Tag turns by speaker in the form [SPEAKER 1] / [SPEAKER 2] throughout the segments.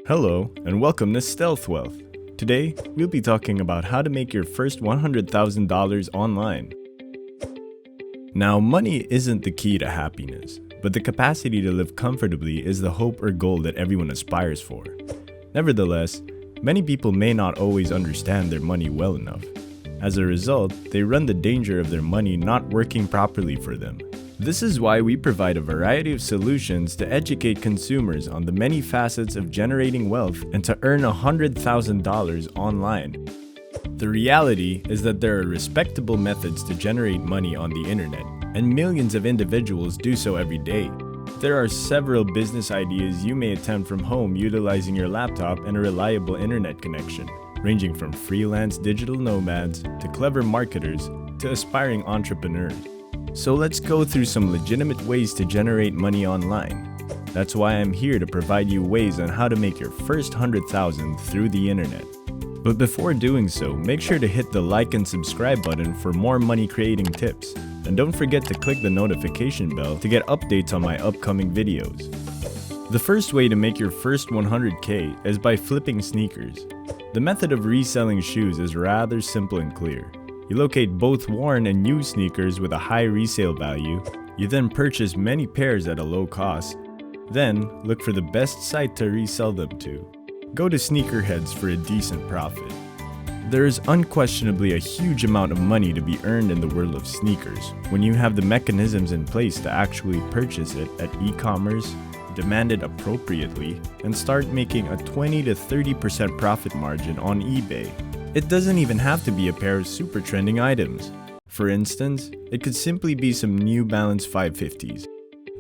[SPEAKER 1] Hello, and welcome to Stealth Wealth. Today, we'll be talking about how to make your first $100,000 online. Now, money isn't the key to happiness, but the capacity to live comfortably is the hope or goal that everyone aspires for. Nevertheless, many people may not always understand their money well enough. As a result, they run the danger of their money not working properly for them. This is why we provide a variety of solutions to educate consumers on the many facets of generating wealth and to earn $100,000 online. The reality is that there are respectable methods to generate money on the internet, and millions of individuals do so every day. There are several business ideas you may attempt from home utilizing your laptop and a reliable internet connection, ranging from freelance digital nomads to clever marketers to aspiring entrepreneurs. So let's go through some legitimate ways to generate money online. That's why I'm here to provide you ways on how to make your first $100,000 through the internet. But before doing so, make sure to hit the like and subscribe button for more money creating tips. And don't forget to click the notification bell to get updates on my upcoming videos. The first way to make your first $100K is by flipping sneakers. The method of reselling shoes is rather simple and clear. You locate both worn and new sneakers with a high resale value. You then purchase many pairs at a low cost. Then, look for the best site to resell them to. Go to sneakerheads for a decent profit. There is unquestionably a huge amount of money to be earned in the world of sneakers when you have the mechanisms in place to actually purchase it at e-commerce, demand it appropriately, and start making a 20 to 30% profit margin on eBay. It doesn't even have to be a pair of super trending items. For instance, it could simply be some New Balance 550s.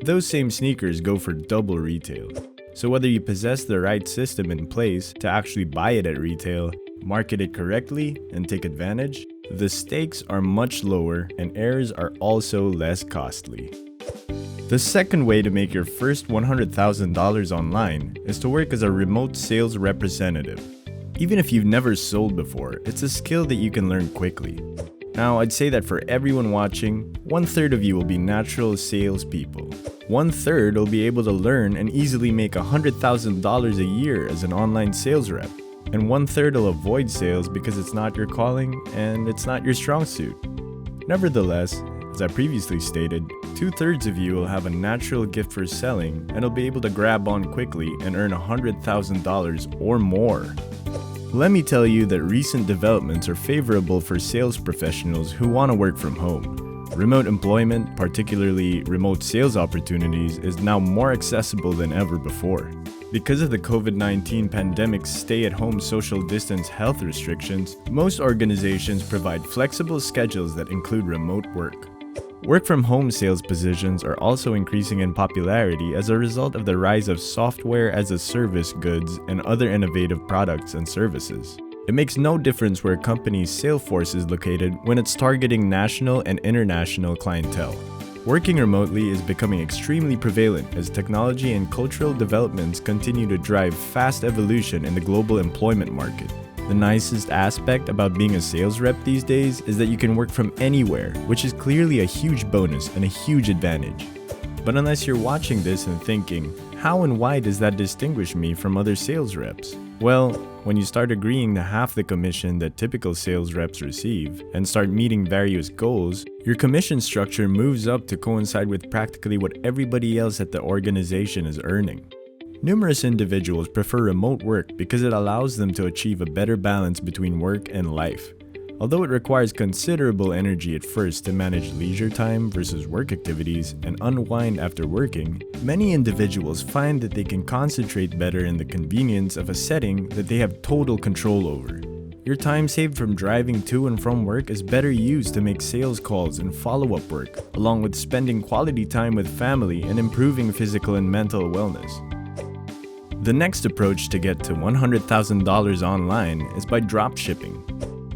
[SPEAKER 1] Those same sneakers go for double retail. So whether you possess the right system in place to actually buy it at retail, market it correctly, and take advantage, the stakes are much lower and errors are also less costly. The second way to make your first $100,000 online is to work as a remote sales representative. Even if you've never sold before, it's a skill that you can learn quickly. Now, I'd say that for everyone watching, 1/3 of you will be natural salespeople. 1/3 will be able to learn and easily make $100,000 a year as an online sales rep. And 1/3 will avoid sales because it's not your calling and it's not your strong suit. Nevertheless, as I previously stated, 2/3 of you will have a natural gift for selling and will be able to grab on quickly and earn $100,000 or more. Let me tell you that recent developments are favorable for sales professionals who want to work from home. Remote employment, particularly remote sales opportunities, is now more accessible than ever before. Because of the COVID-19 pandemic's stay-at-home social distance health restrictions, most organizations provide flexible schedules that include remote work. Work-from-home sales positions are also increasing in popularity as a result of the rise of software-as-a-service goods and other innovative products and services. It makes no difference where a company's sales force is located when it's targeting national and international clientele. Working remotely is becoming extremely prevalent as technology and cultural developments continue to drive fast evolution in the global employment market. The nicest aspect about being a sales rep these days is that you can work from anywhere, which is clearly a huge bonus and a huge advantage. But unless you're watching this and thinking, how and why does that distinguish me from other sales reps? Well, when you start agreeing to half the commission that typical sales reps receive and start meeting various goals, your commission structure moves up to coincide with practically what everybody else at the organization is earning. Numerous individuals prefer remote work because it allows them to achieve a better balance between work and life. Although it requires considerable energy at first to manage leisure time versus work activities and unwind after working, many individuals find that they can concentrate better in the convenience of a setting that they have total control over. Your time saved from driving to and from work is better used to make sales calls and follow-up work, along with spending quality time with family and improving physical and mental wellness. The next approach to get to $100,000 online is by dropshipping.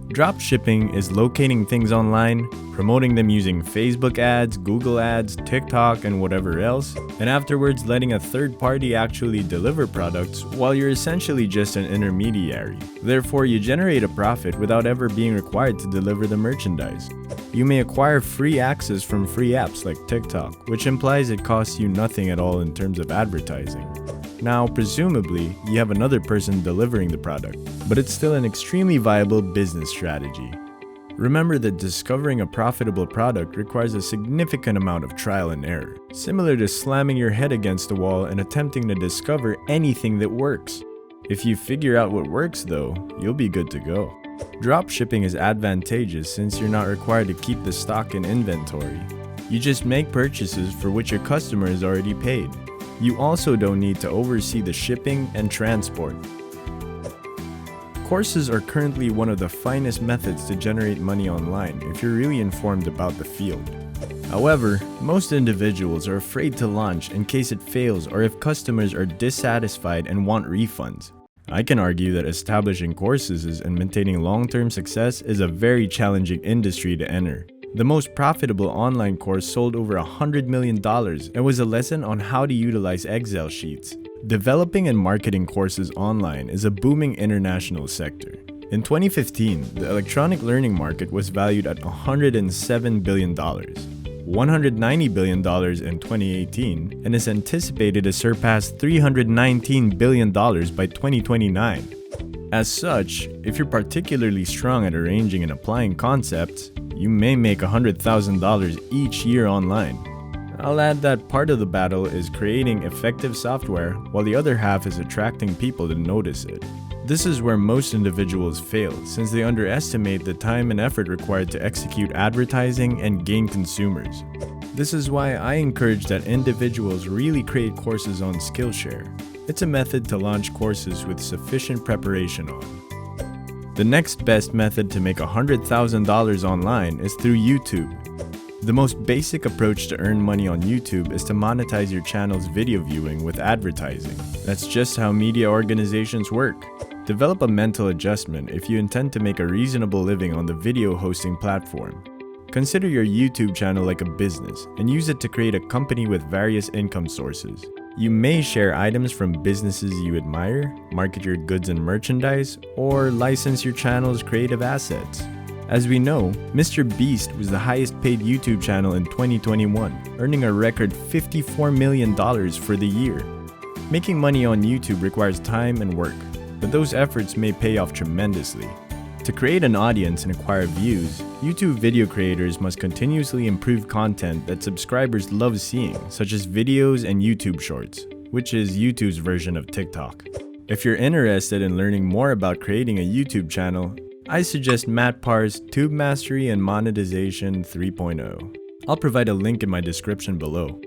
[SPEAKER 1] Dropshipping is locating things online, promoting them using Facebook ads, Google ads, TikTok, and whatever else, and afterwards letting a third party actually deliver products while you're essentially just an intermediary. Therefore, you generate a profit without ever being required to deliver the merchandise. You may acquire free access from free apps like TikTok, which implies it costs you nothing at all in terms of advertising. Now, presumably, you have another person delivering the product, but it's still an extremely viable business strategy. Remember that discovering a profitable product requires a significant amount of trial and error, similar to slamming your head against a wall and attempting to discover anything that works. If you figure out what works though, you'll be good to go. Dropshipping is advantageous since you're not required to keep the stock in inventory. You just make purchases for which your customer is already paid. You also don't need to oversee the shipping and transport. Courses are currently one of the finest methods to generate money online if you're really informed about the field. However, most individuals are afraid to launch in case it fails or if customers are dissatisfied and want refunds. I can argue that establishing courses and maintaining long-term success is a very challenging industry to enter. The most profitable online course sold over $100 million and was a lesson on how to utilize Excel sheets. Developing and marketing courses online is a booming international sector. In 2015, the electronic learning market was valued at $107 billion, $190 billion in 2018, and is anticipated to surpass $319 billion by 2029. As such, if you're particularly strong at arranging and applying concepts, you may make $100,000 each year online. I'll add that part of the battle is creating effective software, while the other half is attracting people to notice it. This is where most individuals fail, since they underestimate the time and effort required to execute advertising and gain consumers. This is why I encourage that individuals really create courses on Skillshare. It's a method to launch courses with sufficient preparation on. The next best method to make $100,000 online is through YouTube. The most basic approach to earn money on YouTube is to monetize your channel's video viewing with advertising. That's just how media organizations work. Develop a mental adjustment if you intend to make a reasonable living on the video hosting platform. Consider your YouTube channel like a business and use it to create a company with various income sources. You may share items from businesses you admire, market your goods and merchandise, or license your channel's creative assets. As we know, Mr. Beast was the highest paid YouTube channel in 2021, earning a record $54 million for the year. Making money on YouTube requires time and work, but those efforts may pay off tremendously. To create an audience and acquire views, YouTube video creators must continuously improve content that subscribers love seeing, such as videos and YouTube Shorts, which is YouTube's version of TikTok. If you're interested in learning more about creating a YouTube channel, I suggest Matt Parr's Tube Mastery and Monetization 3.0. I'll provide a link in my description below.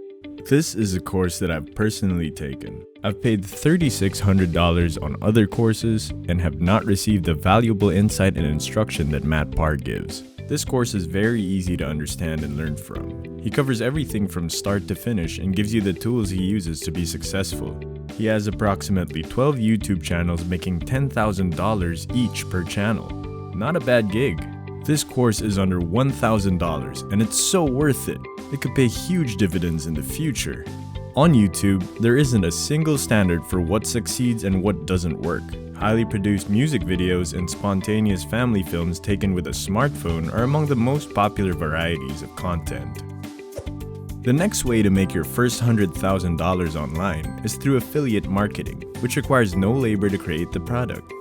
[SPEAKER 1] This is a course that I've personally taken. I've paid $3,600 on other courses and have not received the valuable insight and instruction that Matt Parr gives. This course is very easy to understand and learn from. He covers everything from start to finish and gives you the tools he uses to be successful. He has approximately 12 YouTube channels making $10,000 each per channel. Not a bad gig. This course is under $1,000 and it's so worth it. It could pay huge dividends in the future. On YouTube, there isn't a single standard for what succeeds and what doesn't work. Highly produced music videos and spontaneous family films taken with a smartphone are among the most popular varieties of content. The next way to make your first $100,000 online is through affiliate marketing, which requires no labor to create the product.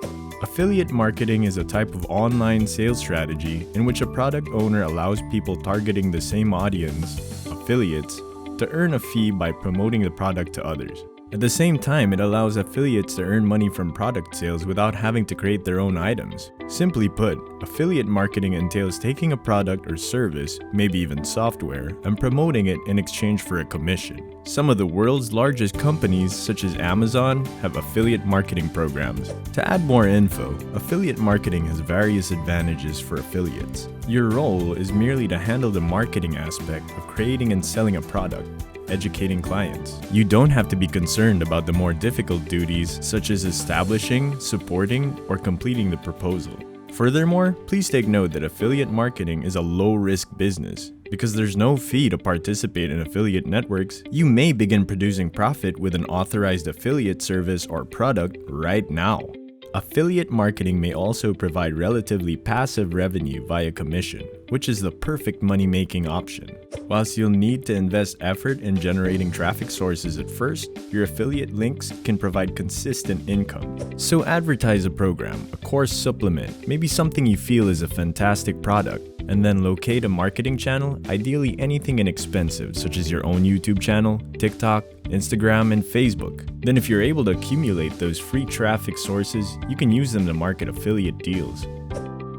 [SPEAKER 1] Affiliate marketing is a type of online sales strategy in which a product owner allows people targeting the same audience, affiliates, to earn a fee by promoting the product to others. At the same time, it allows affiliates to earn money from product sales without having to create their own items. Simply put, affiliate marketing entails taking a product or service, maybe even software, and promoting it in exchange for a commission. Some of the world's largest companies, such as Amazon, have affiliate marketing programs. To add more info, affiliate marketing has various advantages for affiliates. Your role is merely to handle the marketing aspect of creating and selling a product, educating clients. You don't have to be concerned about the more difficult duties such as establishing, supporting, or completing the proposal. Furthermore, please take note that affiliate marketing is a low-risk business. Because there's no fee to participate in affiliate networks, you may begin producing profit with an authorized affiliate service or product right now. Affiliate marketing may also provide relatively passive revenue via commission, which is the perfect money-making option. Whilst you'll need to invest effort in generating traffic sources at first, your affiliate links can provide consistent income. So advertise a program, a course supplement, maybe something you feel is a fantastic product, and then locate a marketing channel, ideally anything inexpensive such as your own YouTube channel, TikTok, Instagram, and Facebook. Then if you're able to accumulate those free traffic sources, you can use them to market affiliate deals.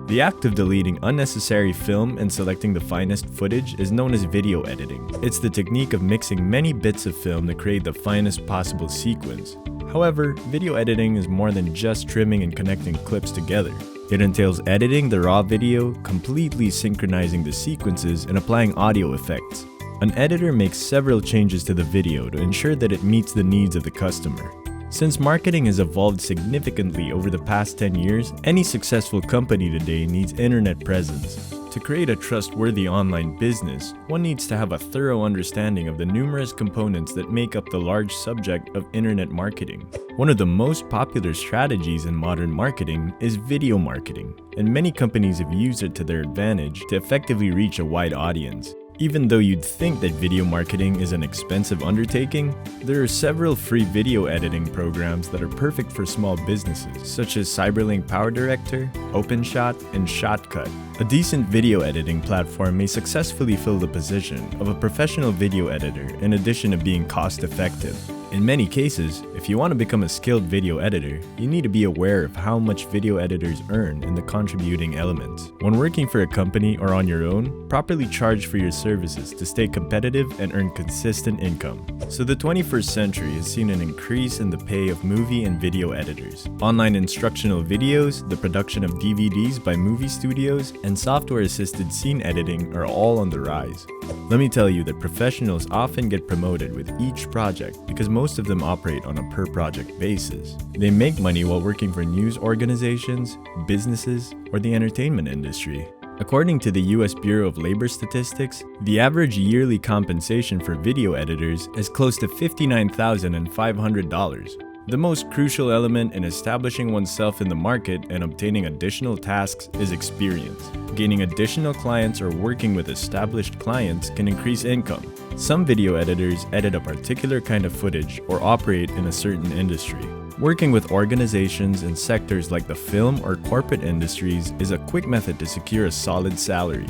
[SPEAKER 1] The act of deleting unnecessary film and selecting the finest footage is known as video editing. It's the technique of mixing many bits of film to create the finest possible sequence. However, video editing is more than just trimming and connecting clips together. It entails editing the raw video, completely synchronizing the sequences, and applying audio effects. An editor makes several changes to the video to ensure that it meets the needs of the customer. Since marketing has evolved significantly over the past 10 years, any successful company today needs internet presence. To create a trustworthy online business, one needs to have a thorough understanding of the numerous components that make up the large subject of internet marketing. One of the most popular strategies in modern marketing is video marketing, and many companies have used it to their advantage to effectively reach a wide audience. Even though you'd think that video marketing is an expensive undertaking, there are several free video editing programs that are perfect for small businesses, such as Cyberlink PowerDirector, OpenShot, and Shotcut. A decent video editing platform may successfully fill the position of a professional video editor in addition to being cost-effective. In many cases, if you want to become a skilled video editor, you need to be aware of how much video editors earn and the contributing elements. When working for a company or on your own, properly charge for your services to stay competitive and earn consistent income. So the 21st century has seen an increase in the pay of movie and video editors. Online instructional videos, the production of DVDs by movie studios, and software-assisted scene editing are all on the rise. Let me tell you that professionals often get promoted with each project because most of them operate on a per-project basis. They make money while working for news organizations, businesses, or the entertainment industry. According to the US Bureau of Labor Statistics, the average yearly compensation for video editors is close to $59,500. The most crucial element in establishing oneself in the market and obtaining additional tasks is experience. Gaining additional clients or working with established clients can increase income. Some video editors edit a particular kind of footage or operate in a certain industry. Working with organizations in sectors like the film or corporate industries is a quick method to secure a solid salary.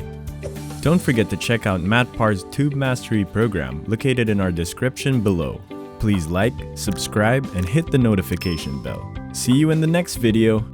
[SPEAKER 1] Don't forget to check out Matt Parr's Tube Mastery program located in our description below. Please like, subscribe, and hit the notification bell. See you in the next video.